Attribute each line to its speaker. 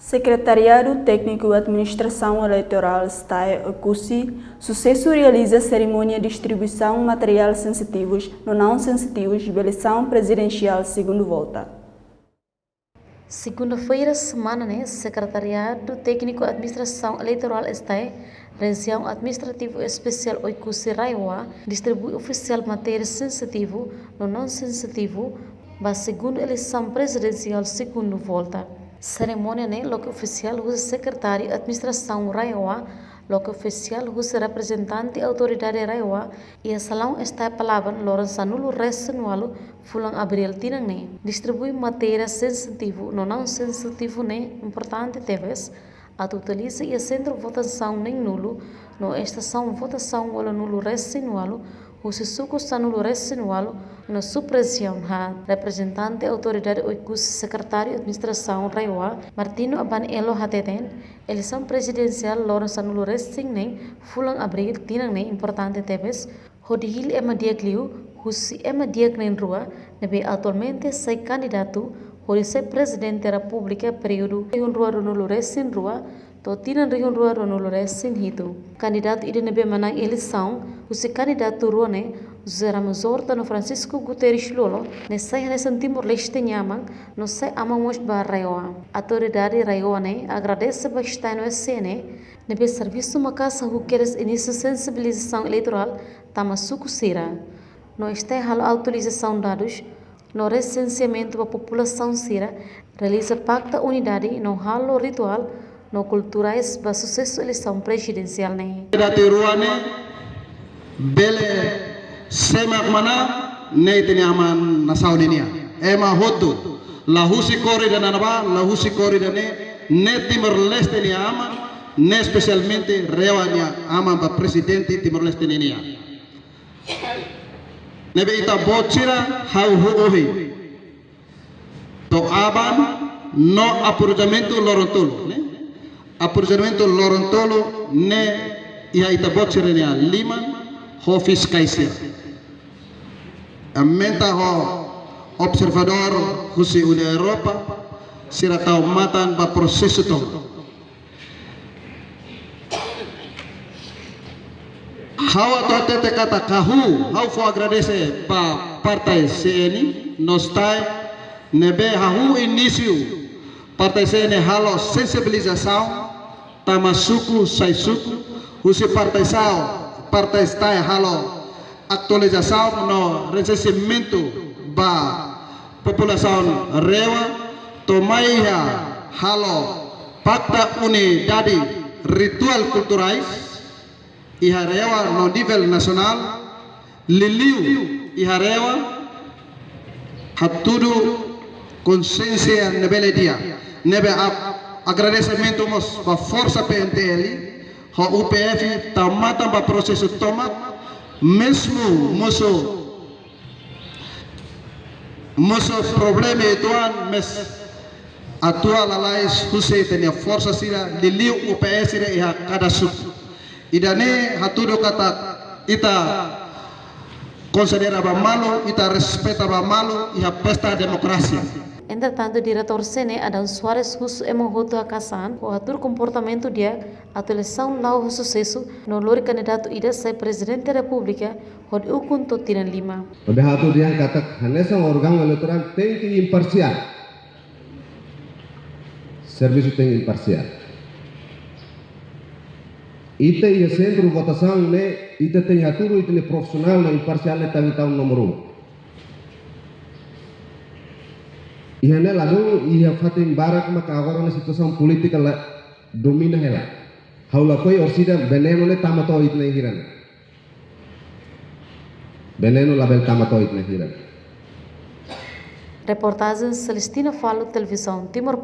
Speaker 1: Secretariado Técnico de Administração Eleitoral STAE ECUSI, sucesso realiza cerimônia de distribuição de materiais sensitivos no não sensitivos de eleição presidencial segundo volta.
Speaker 2: Segunda-feira, semana, Secretariado Técnico de Administração Eleitoral STAE, Região Administrativo Especial ECUSI Raiwa, distribui oficial matéria sensitivo no não sensitivo para a segunda eleição presidencial segundo volta. Cerimônia local oficial o secretário de administração Raiwa, local oficial o representante autoridade Raiwa e a salão está a palavra Lorenzanulo Resenualo Fulang Abril Tinang distribui matéria sensitivo no não sensitivo importante teves a totaliza e a centro votação nem nulo no estação votação wala nulo resenualo o suco está nulo resenualo no supressão ha representante autoridade oikus secretário de administração Raiwa Martino Abanelo Hateten eleição presidencial Lorenzanulo Resing Fulang Abril Tinang importante teves hodihil emadiakliu husi emadiak rua nebe atualmente sai candidato por ser presidente da República período rua Ronolo Resin rua to tinan rua Ronolo Resin hitu candidato ide nebe manang eleição usi candidato ruane Zera Mazorta no Francisco Guterres Lolo ne sai nessa Timor Leste nyamang no sai amamos ba Raiwa autoridade Raiwa agradece bastante no SN nebe serviço makasa hukeres início sensibilização eleitoral tamasuku sira no está hal autorização dados no recenseamento da população sira realiza pacta unidade no halo ritual no culturais para sucesso eleição presidencial
Speaker 3: bele semak mana teni aman nasau dinia ema hotu la husi corrida nanaba la husi corrida ne Timor Leste ni aman ne especialmente rewanya aman pa presidente Timor Leste ni nebe ita bocira hau huohi to aban no apurjamento lorontolo ne ia ita bocira ni lima ho fiscaisia aumenta ho observador husi Uni Europa sira tau matan ba proseso to hawa to tete kata kahu hau fo agradece pa partai CNI nostai nebe hahu início partai CNI halo sensibilização tamasuku saisuku husi partai STAE halo atualização no recenseamento da população rewa tomaiha halo pacta unidade ritual culturais iha rewa no nível nacional liliu iha rewa hatudu consciência nebele dia nebe agradecimento mos ba força PNTL ho UPF tamata ba processo tomat mesmo moso problema ituan mes atual alais huse tenia força sira liliu UPS sira iha kada sub idane hatudo kata ita considera ba malo ita respeta ba malo iha pesta demokrasia.
Speaker 2: Entretanto, diretor Sene Adão Soares Russo emohoto akasan o atur comportamento dia a eleição lá o sucesso no lori candidato ida sai presidente da República hod ukun to tiran lima.
Speaker 4: Ode hatu dia kata hanesa órgão eleitoral tem que imparcial. Serviço tem imparcial. Ite ia centro votação ite tem aturu ite profissional na imparcial tahu nomor 1. Ihane lalu ia fatim barak maka agora na situação política la domina hela. Haula koi orsida veneno le tamato itne hiran. Veneno label tamato itne hiran.
Speaker 2: Reportagem Celestina Falo, Televisão Timor